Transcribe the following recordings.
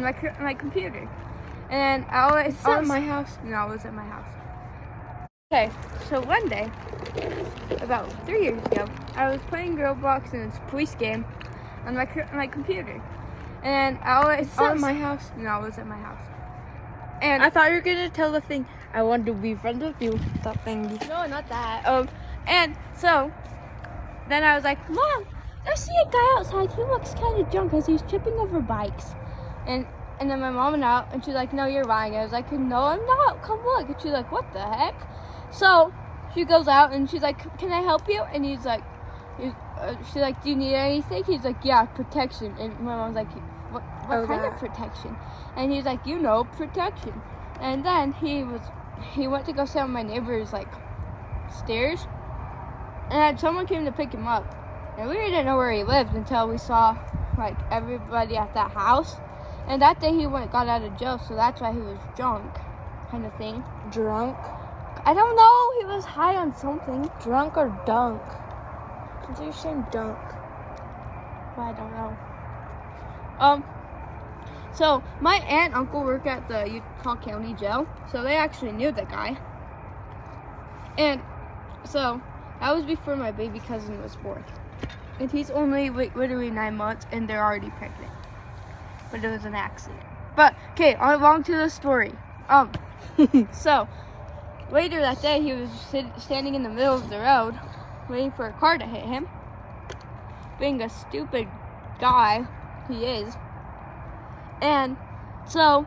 my computer. And I always... Is that at my house? No, it was at my house. Okay, so one day, about 3 years ago, I was playing Roblox in this police game on my computer. And I always... Is that at my house? No, it was at my house. And I thought you were going to tell the thing, I want to be friends with you. That thing. No, not that. And so, then I was like, Mom, I see a guy outside. He looks kind of drunk because he's tripping over bikes. And then my mom went out, and she's like, no, you're lying. I was like, no, I'm not. Come look. And she's like, what the heck? So, she goes out, and she's like, can I help you? And she's like, do you need anything? He's like, yeah, protection. And my mom's like, what kind of protection? And he's like, protection. And then he went to go sit on my neighbor's, stairs. And then someone came to pick him up. And we didn't know where he lived until we saw, everybody at that house. And that day he got out of jail, so that's why he was drunk, kind of thing. Drunk? I don't know. He was high on something. Drunk or dunk? I think you're saying dunk. But I don't know. So my aunt and uncle work at the Utah County Jail, so they actually knew the guy. And so that was before my baby cousin was born. And he's only literally 9 months, and they're already pregnant. But it was an accident. But okay, along to the story. So later that day, he was standing in the middle of the road, waiting for a car to hit him. Being a stupid guy he is. And so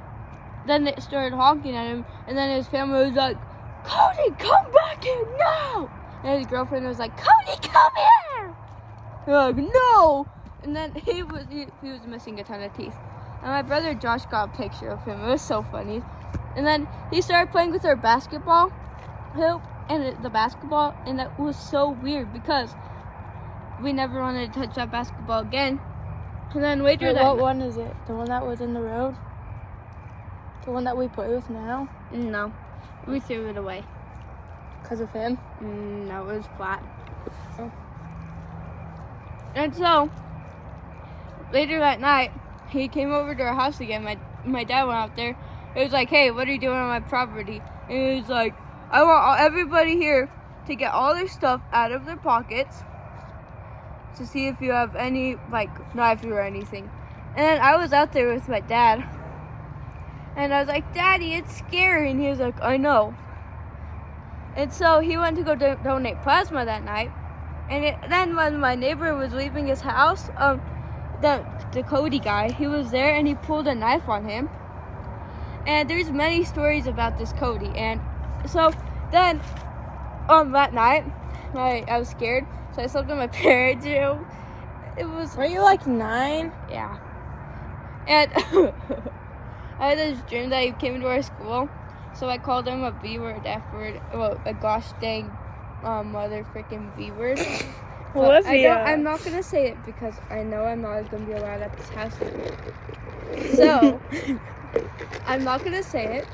then it started honking at him, and then his family was like, Cody, come back here now! And his girlfriend was like, Cody, come here! They're like, no! And then he was missing a ton of teeth. And my brother Josh got a picture of him. It was so funny. And then he started playing with our basketball hoop and the basketball, and that was so weird because we never wanted to touch that basketball again. And then later what one is it? The one that was in the road? The one that we play with now? No. We threw it away. Because of him? No, it was flat. Oh. And so, later that night, he came over to our house again. My dad went out there. He was like, hey, what are you doing on my property? And he was like, I want everybody here to get all their stuff out of their pockets to see if you have any, knife or anything. And then I was out there with my dad. And I was like, Daddy, it's scary. And he was like, I know. And so he went to go donate plasma that night. And then when my neighbor was leaving his house, the Cody guy, he was there and he pulled a knife on him. And there's many stories about this Cody. And so then that night, I was scared. So I slept in my parents' room. Were you 9? Yeah. And I had this dream that he came to our school. So I called him a B word, F word, a gosh dang mother freaking B word. I'm not going to say it because I know I'm not going to be allowed at this house anymore. So, I'm not going to say it.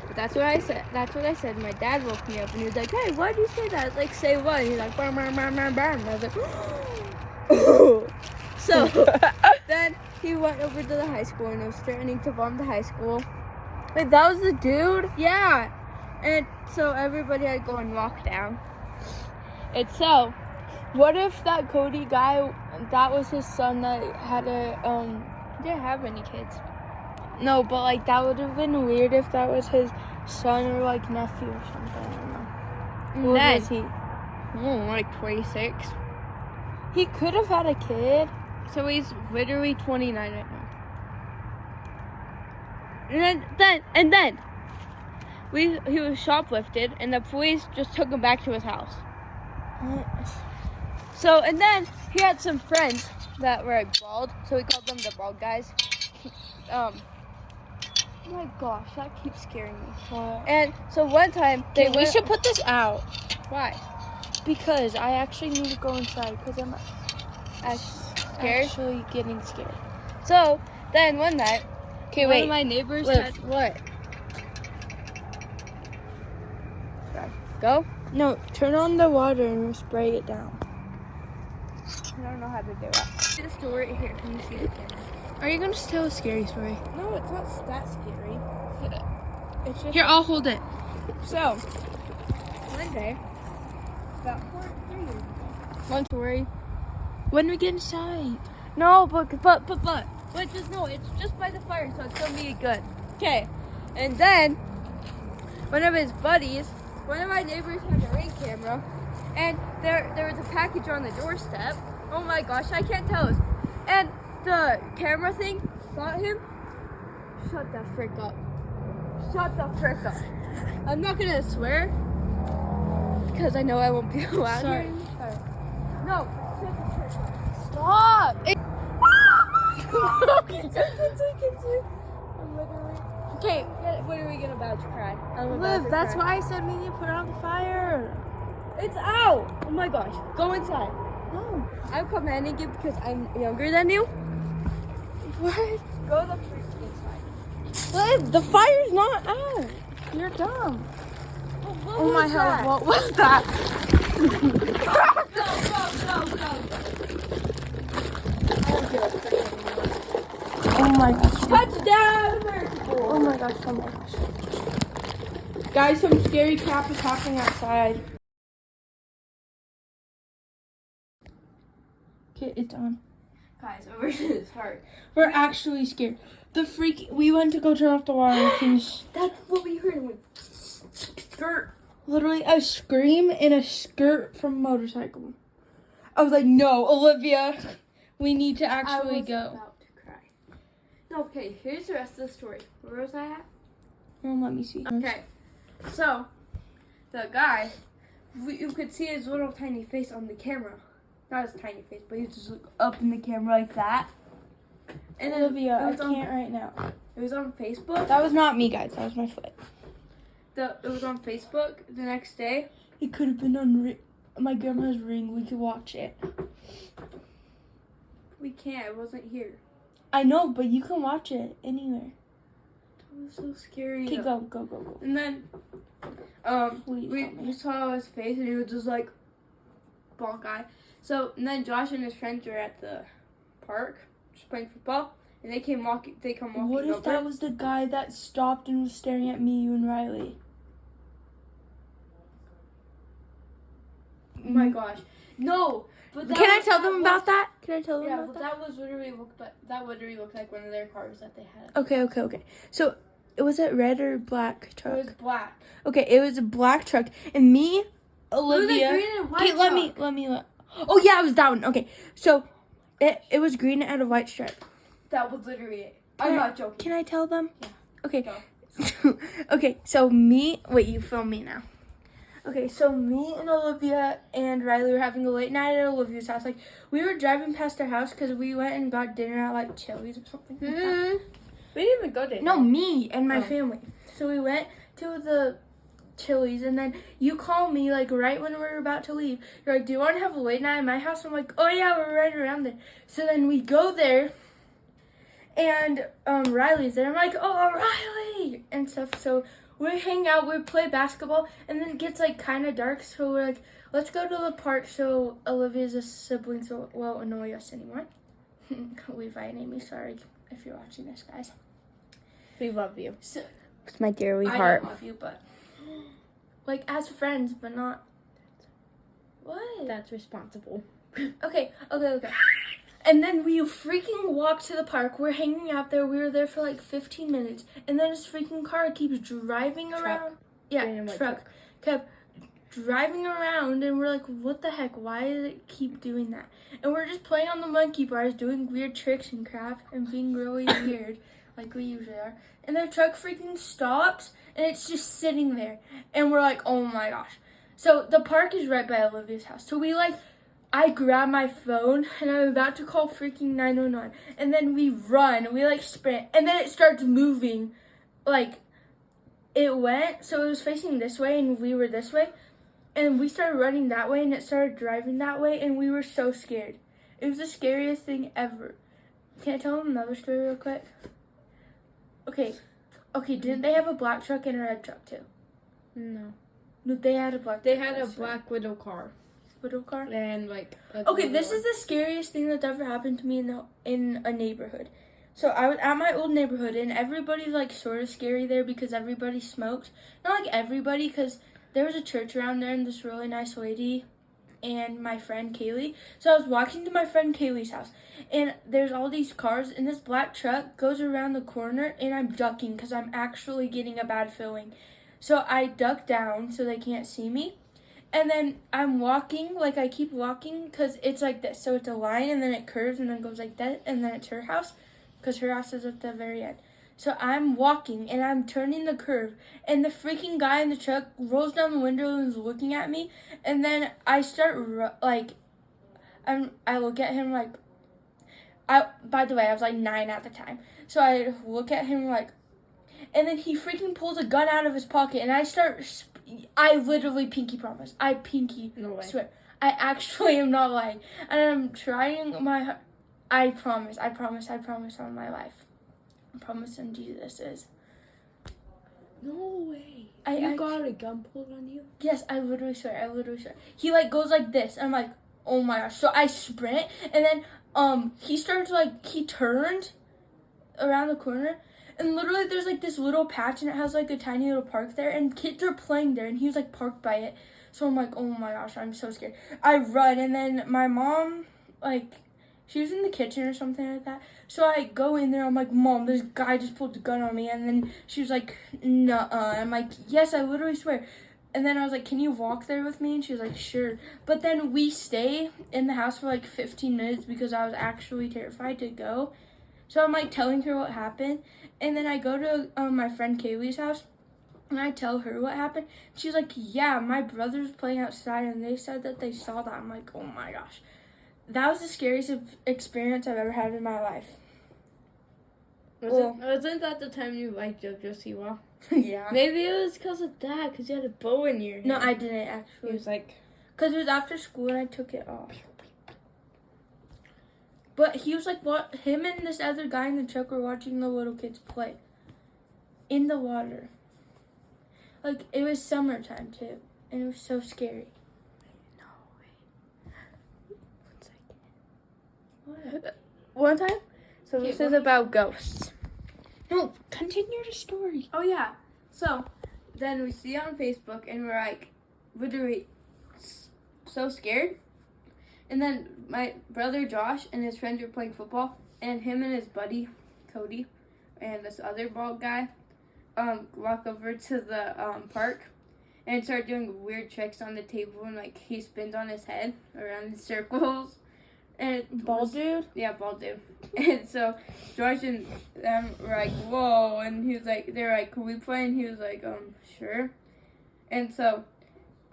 But that's what I said. That's what I said. My dad woke me up and he was like, hey, why did you say that? I was like, say what? And he's like, bam, bam, bam, bam, bam. And I was like, oh. So, then he went over to the high school and was threatening to bomb the high school. Wait, that was the dude? Yeah. And so everybody had to go on lockdown. And so, what if that Cody guy, that was his son that had he didn't have any kids. No, but that would have been weird if that was his son or nephew or something. I don't know. What was he? 26. He could have had a kid. So he's literally 29 right now. And then he was shoplifted, and the police just took him back to his house. What? So, and then he had some friends that were bald, so we called them the bald guys. Oh my gosh, that keeps scaring me. What? And so one time we should put this out. Why? Because I actually need to go inside because I'm actually getting scared. So then one night, one of my neighbors had what? Go? No, turn on the water and spray it down. I don't know how to do it. See the story here. Can you see the camera? Are you gonna tell a scary story? No, it's not that scary. It's just Here, I'll hold it. so. One day, about 3 years ago. One story. When we get inside. No, but just no. It's just by the fire, so it's gonna be good. Okay, and then one of his buddies, one of my neighbors had a Ring camera, and there was a package on the doorstep. Oh my gosh, I can't tell us. And the camera thing got him. Shut the frick up. Shut the frick up. I'm not gonna swear because I know I won't be allowed Sorry. here. Sorry. No, shut the frick up. Stop. Okay, what are we gonna about to cry? I'm about Liv, to that's cry. why I said we need to put it on the fire. It's out! Oh my gosh. Go inside. No. I'm commanding you because I'm younger than you. What? Go the freak inside. Liv, the fire's not out. You're dumb. What Oh my was hell, that? what was that? Go. Oh my gosh. Touchdown, America! Oh my gosh, oh my gosh. Guys, some scary crap is happening outside. Okay, it's on. Guys, over his heart. We're actually scared. We went to go turn off the water and things. That's what we heard. Went skirt. Literally a scream and a skirt from a motorcycle. I was like, no, Olivia, we need to actually go. About to cry. No, okay, here's the rest of the story. Where was I at? Oh, let me see. Okay, so the guy, you could see his little tiny face on the camera. Not his tiny face, but he just look up in the camera like that. And then Olivia, I it was can't right now. It was on Facebook. That was not me, guys. That was my foot. It was on Facebook the next day. It could have been on my grandma's ring. We could watch it. We can't. It wasn't here. I know, but you can watch it anywhere. It was so scary. Okay, go. And then, Please we help me. saw his face, and he was just like, ball guy. So, and then Josh and his friends were at the park just playing football, and they come walking What if over. that was the guy that stopped and was staring at me, you, and Riley? Oh my gosh. No! But Can I tell them about that? Can I tell them Yeah, about but that? that literally looked like one of their cars that they had. Okay. So, was it red or black It truck? was black. Okay, it was a black truck, and me, Olivia. It was a green and white Okay, let me. Oh yeah, it was that one. Okay, so it was green and a white stripe. That was literally it. Can I'm I- not joking. Can I tell them? Yeah. Okay. Go. Okay, so wait, you film me now. Okay, so me and Olivia and Riley were having a late night at Olivia's house. Like, we were driving past their house because we went and got dinner at, like, Chili's or something like that. We didn't even go there. No, me and my Oh. family. So we went to the Chili's, and then you call me, like, right when we're about to leave. You're like, do you want to have a late night at my house? I'm like, oh, yeah, we're right around there. So then we go there, and Riley's there. I'm like, oh, Riley! And stuff. So we hang out, we play basketball, and then it gets, like, kind of dark. So we're like, let's go to the park so Olivia's siblings won't annoy us anymore. Levi and Amy, sorry if you're watching this, guys. We love you. So, It's my dearly I heart. don't love you, but like as friends, but not. What? That's responsible. Okay. And then we freaking walk to the park. We're hanging out there. We were there for like 15 minutes, and then this freaking car keeps driving around. Yeah, Green and white truck kept driving around, and we're like, what the heck? Why does it keep doing that? And we're just playing on the monkey bars, doing weird tricks and crap, and being really weird, like we usually are. And the truck freaking stops, and it's just sitting there. And we're like, oh my gosh. So the park is right by Olivia's house. So I grab my phone, and I'm about to call freaking 911. And then we run, we like sprint, and then it starts moving. Like, it went, so it was facing this way, and we were this way. And we started running that way, and it started driving that way, and we were so scared. It was the scariest thing ever. Can I tell them another story real quick? Okay, didn't they have a black truck and a red truck too? No. No, they had a black They truck. had a that's right. black widow car. Widow car? And like Okay, this is the scariest thing that's ever happened to me in a neighborhood. So I was at my old neighborhood, and everybody's like sort of scary there because everybody smokes. Not like everybody, because there was a church around there and this really nice lady and my friend Kaylee. So I was walking to my friend Kaylee's house, and there's all these cars, and this black truck goes around the corner, and I'm ducking because I'm actually getting a bad feeling. So I duck down so they can't see me. And then I'm walking, like I keep walking because it's like this. So it's a line, and then it curves, and then goes like that, and then it's her house because her house is at the very end. So I'm walking, and I'm turning the curve, and the freaking guy in the truck rolls down the window and is looking at me, and then I start, I look at him like, by the way, I was like 9 at the time, so I look at him like, and then he freaking pulls a gun out of his pocket, and I literally pinky promise, I pinky No way. swear, I actually am not lying, and I'm trying I promise on my life. I promise on Jesus is. No way. You got a gun pulled on you? Yes, I literally swear. He like goes like this. I'm like, oh my gosh. So I sprint, and then he starts he turned around the corner, and literally there's like this little patch, and it has like a tiny little park there, and kids are playing there, and he was like parked by it. So I'm like, oh my gosh, I'm so scared. I run, and then my mom she was in the kitchen or something like that. So I go in there. I'm like, Mom, this guy just pulled the gun on me. And then she was like, nuh-uh. I'm like, yes, I literally swear. And then I was like, can you walk there with me? And she was like, sure. But then we stay in the house for like 15 minutes because I was actually terrified to go. So I'm like telling her what happened. And then I go to my friend Kaylee's house. And I tell her what happened. She's like, yeah, my brother's playing outside. And they said that they saw that. I'm like, oh my gosh. That was the scariest experience I've ever had in my life. Wasn't that the time you liked JoJo Siwa? Yeah. Maybe it was because of that, because you had a bow in your hand. No, I didn't actually. It was like... Because it was after school and I took it off. But he was like, what? Him and this other guy in the truck were watching the little kids play. In the water. Like, it was summertime too. And it was so scary. One time, so Okay, this is about ghosts. No, continue the story. Oh yeah. So then we see it on Facebook, and we're like, literally so scared. And then my brother Josh and his friends were playing football, and him and his buddy Cody and this other bald guy walk over to the park and start doing weird tricks on the table, and like he spins on his head around in circles. And Bald dude? Yeah, bald dude. And so Josh and them were like, whoa. And he was like, they were like, can we play? And he was like, sure. And so,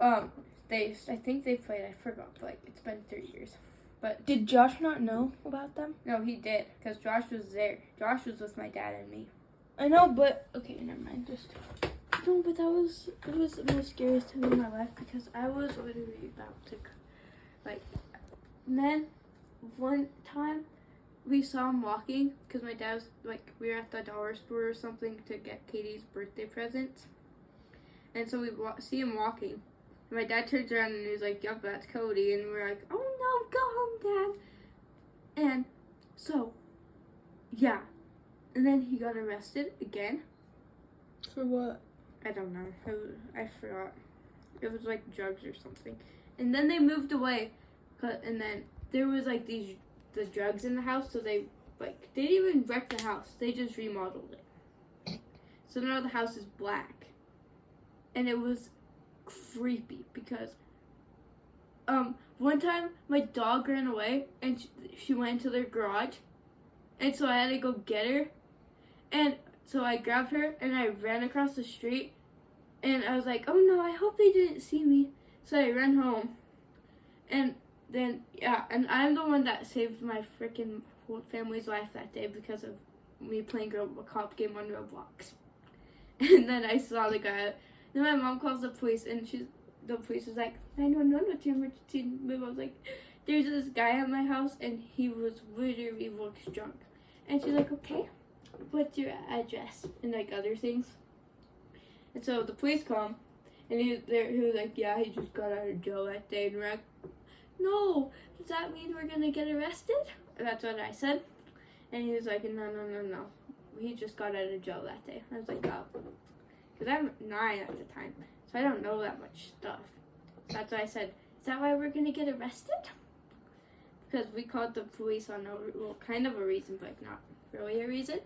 I think they played, I forgot, but like, it's been 3 years. But Did Josh not know about them? no, he did, because Josh was there. Josh was with my dad and me. I know, but okay, never mind. No, but it was the most scariest time in my life, because I was literally about to, and then one time we saw him walking, because my dad was we were at the dollar store or something to get Katie's birthday presents, and so we see him walking, and my dad turns around and he's like, yep, that's Cody. And we're like, oh no, go home, Dad. And so yeah, and then he got arrested again. For what? I don't know, I forgot. It was like drugs or something. And then they moved away, and then there was the drugs in the house, so they didn't even wreck the house. They just remodeled it. So now the house is black. And it was creepy because one time my dog ran away and she went into their garage. And so I had to go get her. And so I grabbed her and I ran across the street. And I was like, oh no, I hope they didn't see me. So I ran home. And then, yeah, and I'm the one that saved my freaking whole family's life that day because of me playing a cop game on Roblox. And then I saw the guy. Then my mom calls the police, and the police was like, 911, what's your emergency? And I was like, there's this guy at my house, and he was literally looks drunk. And she's like, okay, what's your address? And other things. And so the police come, and he was like, yeah, he just got out of jail that day. And we're like, no, does that mean we're gonna get arrested? That's what I said. And he was like, no. He just got out of jail that day. I was like, oh. Because I'm 9 at the time, so I don't know that much stuff. That's why I said, is that why we're going to get arrested? Because we called the police on kind of a reason, but not really a reason.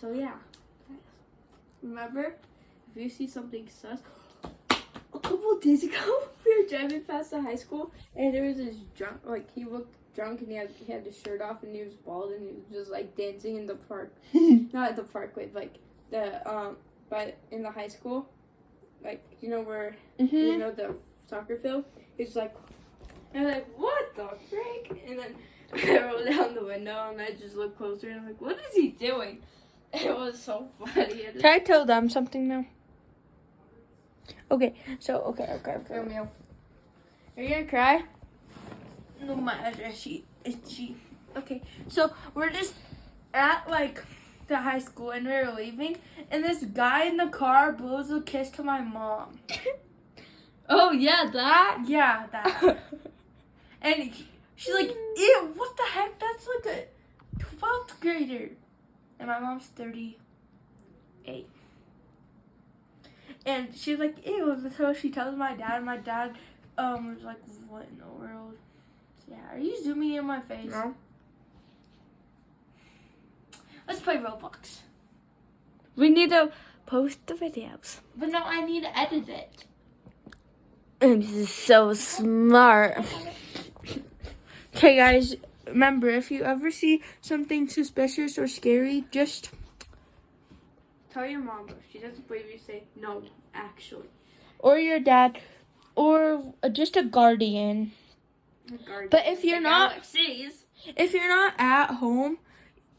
So yeah. Remember, if you see something sus, a couple of days ago, we were driving past the high school, and there was this drunk, like, he looked drunk, and he had his shirt off, and he was bald, and he was just, like, dancing in the park. Not at the parkway, like, but in the high school, like, you know where, you know, the soccer field? He's like, and I'm like, what the frick? And then I rolled down the window, and I just looked closer, and I'm like, what is he doing? It was so funny. Can I tell them something now? Okay, so, okay. Romeo, are you gonna cry? No matter, she. Okay, so we're just at, like, the high school, and we're leaving, and this guy in the car blows a kiss to my mom. Oh, yeah, that? Yeah, that. And she's like, ew, what the heck? That's like a 12th grader. And my mom's 38. And she's like, ew. So she tells my dad, and my dad was like, what in the world? Yeah, are you zooming in my face? No. Let's play Roblox. We need to post the videos. But no, I need to edit it. I'm so smart. Okay, guys, remember, if you ever see something suspicious or scary, just Tell your mom. If she doesn't believe you, say, no, actually. or your dad, or just a guardian. But if you're not at home,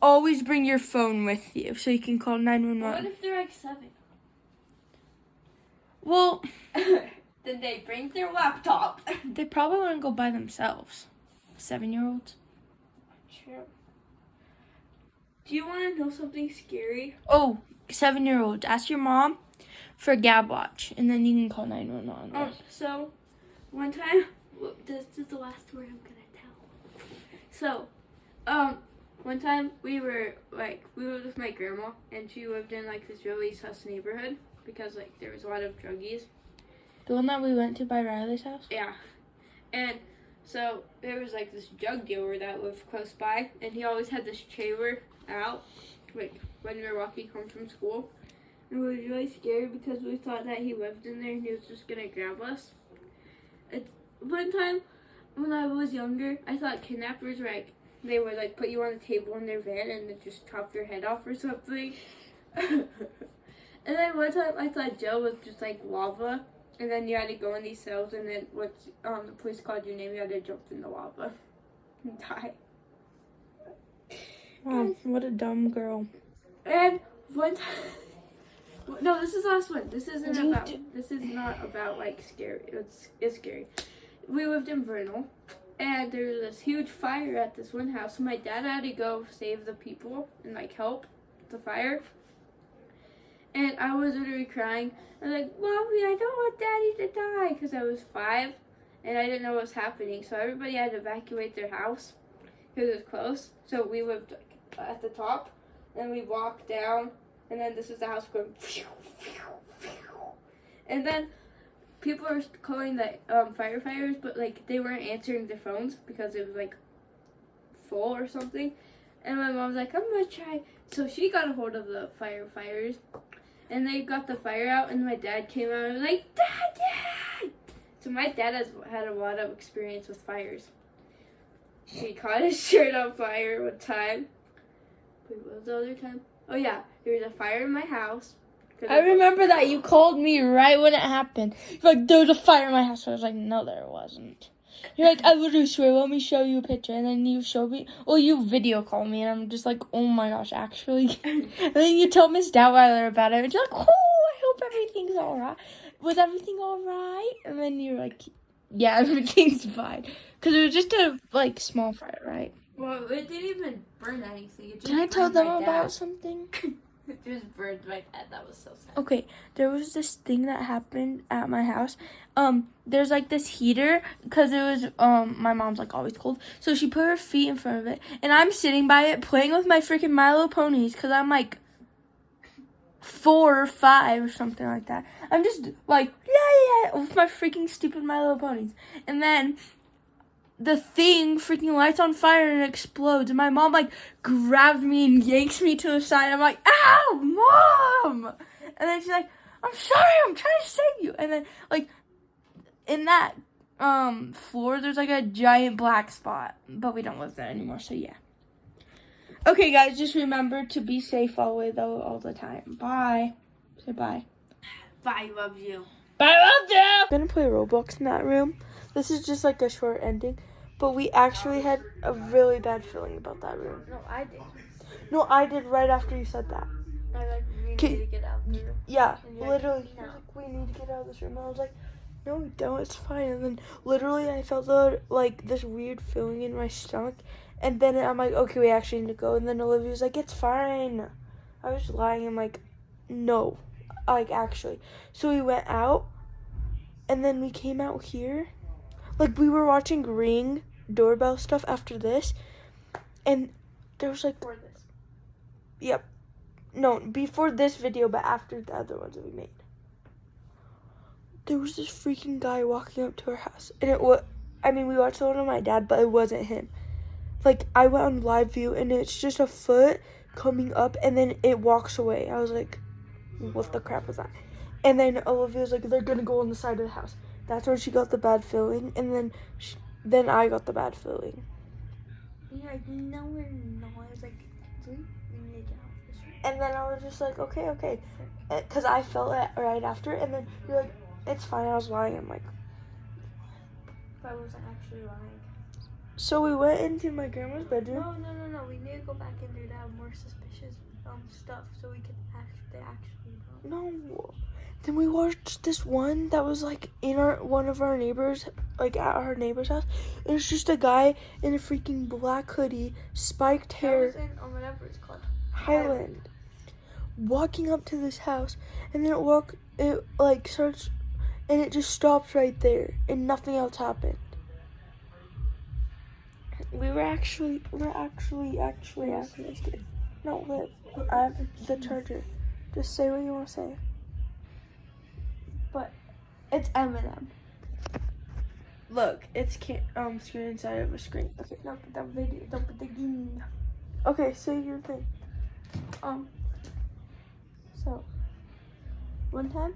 always bring your phone with you so you can call 911. What if they're like 7? Well, Then they bring their laptop. they probably want to go by themselves. 7-year-olds. True. Do you want to know something scary? Oh, 7-year-olds. Ask your mom for a Gab Watch, and then you can call 911. So, one time, this is the last story I'm gonna tell. So, one time we were with my grandma, and she lived in like this really sus neighborhood because like there was a lot of druggies. The one that we went to by Riley's house? Yeah, and so there was like this drug dealer that lived close by, and he always had this trailer out, like when we were walking home from school. And it was really scary because we thought that he lived in there and he was just gonna grab us. One time when I was younger, I thought kidnappers were like, they would like put you on a table in their van and then just chop your head off or something. And then one time I thought jail was just like lava, and then you had to go in these cells, and then once the police called your name, you had to jump in the lava and die. Wow, what a dumb girl. And one time, no, this is the last one. This is not about like scary. It's scary. We lived in Vernal, and there was this huge fire at this one house. So my dad had to go save the people and like help the fire. And I was literally crying. I was like, Mommy, I don't want Daddy to die, because I was 5 and I didn't know what was happening. So everybody had to evacuate their house because it was close. So we lived like, at the top, and we walked down, and then this is the house going, and then people were calling the firefighters, but like they weren't answering their phones because it was like full or something. And my mom was like, I'm gonna try. So she got a hold of the firefighters, and they got the fire out, and my dad came out and was like, Dad! So my dad has had a lot of experience with fires. He caught his shirt on fire one time. Wait, what was the other time? Oh yeah, there was a fire in my house. I remember that you called me right when it happened. You're like, there was a fire in my house. I was like, no, there wasn't. You're like, I literally swear, let me show you a picture. And then you showed me, well, you video called me, and I'm just like, oh my gosh, actually. And then you told Miss Doubtweiler about it, and you're like, oh, I hope everything's all right. Was everything all right? And then you're like, yeah, everything's fine. Because it was just a, like, small fire, right? Well, it didn't even burn anything. It just Can I tell them my about dad. something? Just burned my head. That was so sad. Okay, there was this thing that happened at my house. There's like this heater because it was my mom's like always cold, so she put her feet in front of it, and I'm sitting by it playing with my freaking Milo ponies because I'm like 4 or 5 or something like that. I'm just like yeah with my freaking stupid Milo ponies, and then the thing freaking lights on fire and it explodes, and my mom like grabs me and yanks me to the side. I'm like, ow, Mom! And then she's like, I'm sorry, I'm trying to save you. And then like in that floor there's like a giant black spot, but we don't live there anymore, so yeah. Okay guys, just remember to be safe all the time. Bye. Say bye. Bye, love you. Bye, love you. I'm gonna play Roblox in that room. This is just like a short ending, but we actually had a really bad feeling about that room. No, I did. No, I did right after you said that. I like, we need to get out of the room. Yeah, And you're literally. like, He no. was like, we need to get out of this room. And I was like, no, we don't. It's fine. And then literally I felt like this weird feeling in my stomach. And then I'm like, okay, we actually need to go. And then Olivia was like, it's fine. I was lying. I'm like, no, like actually. So we went out, and then we came out here. Like we were watching Ring doorbell stuff after this, and there was like, For this. yep, no, before this video, but after the other ones that we made. There was this freaking guy walking up to our house, and we watched the one of my dad, but it wasn't him. Like, I went on live view, and it's just a foot coming up, and then it walks away. I was like, what the crap was that? And then Olivia was like, they're gonna go on the side of the house. That's when she got the bad feeling, and then I got the bad feeling. You're like, no, we're not. I was like, we need to get out of this room. And then I was just like, okay. Because I felt it right after, and then you're like, it's fine, I was lying. I'm like, But I wasn't actually lying. so we went into my grandma's bedroom. No. We need to go back in there to have more suspicious stuff so we can actually know. No. Then we watched this one that was like in one of our neighbors, like at our neighbor's house. It was just a guy in a freaking black hoodie, spiked hair, That was in, whatever it's called. Highland, walking up to this house, and then it like starts, and it just stops right there, and nothing else happened. We're actually scared. No, look, I have the charger. Just say what you want to say. But it's Eminem. Look, it's screen inside of a screen. Okay, No, but that video, don't put the game. okay, say your thing. So, one time,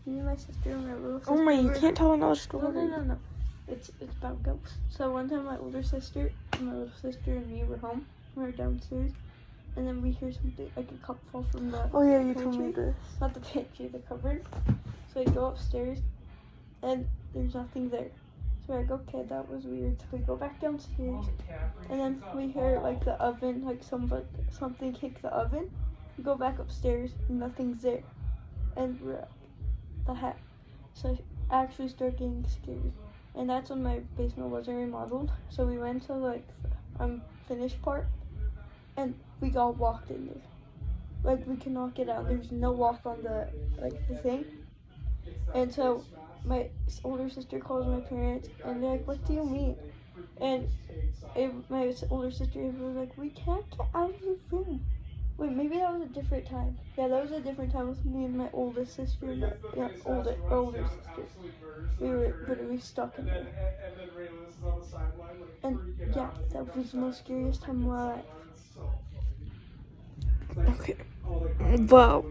me and my sister and my little sister. Oh my, you were- can't tell another story. No. It's about ghosts. So one time my older sister and me were home. We were downstairs. And then we hear something, like a cup fall from the Oh yeah, you told pantry. me this. Not the pantry, the cupboard. So we go upstairs and there's nothing there. So we're like, okay, that was weird. So we go back downstairs and then we hear like the oven, like something kick the oven. We go back upstairs and nothing's there. And we're like, the heck? So I actually started getting scared. And that's when my basement wasn't remodeled. So we went to like the finished part and we got walked in there. Like we cannot get out. There's no lock on the thing. And so my older sister calls my parents and they're like, what do you mean? And my older sister was like, we can't get out of the room. Wait, maybe that was a different time. Yeah, that was a different time with me and my oldest sister and my older sister. We were literally stuck in there. And yeah, that was the most scariest time of my life. Okay. Wow.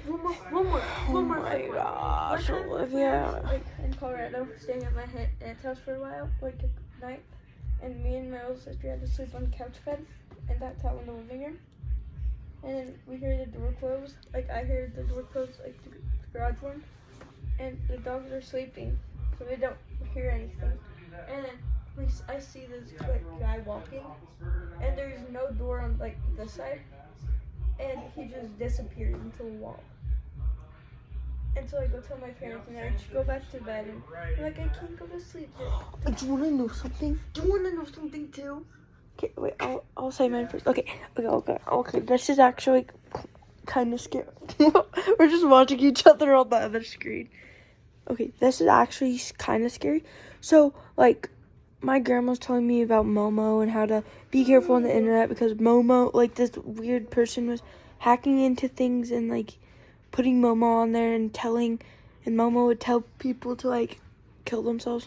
One more. Oh my gosh, One time, Olivia. like in Colorado, staying at my aunt's house for a while, like a night, and me and my older sister had to sleep on the couch bed, and that's out in the living room. And then we heard the door close. Like I heard the door close, like the garage one, and the dogs are sleeping, so we don't hear anything. And then I see this guy walking, and there's no door on like this side, and he just disappeared into the wall. And so I go tell my parents, and I just go back to bed, and I'm like, I can't go to sleep. Do you want to know something? Do you want to know something too? Okay, wait, I'll I'll say mine first. Okay. This is actually kind of scary. We're just watching each other on the other screen. Okay, this is actually kind of scary. So, like, my grandma's telling me about Momo and how to be careful on the internet because Momo, like, this weird person was hacking into things and, like, putting Momo on there and Momo would tell people to, like, kill themselves.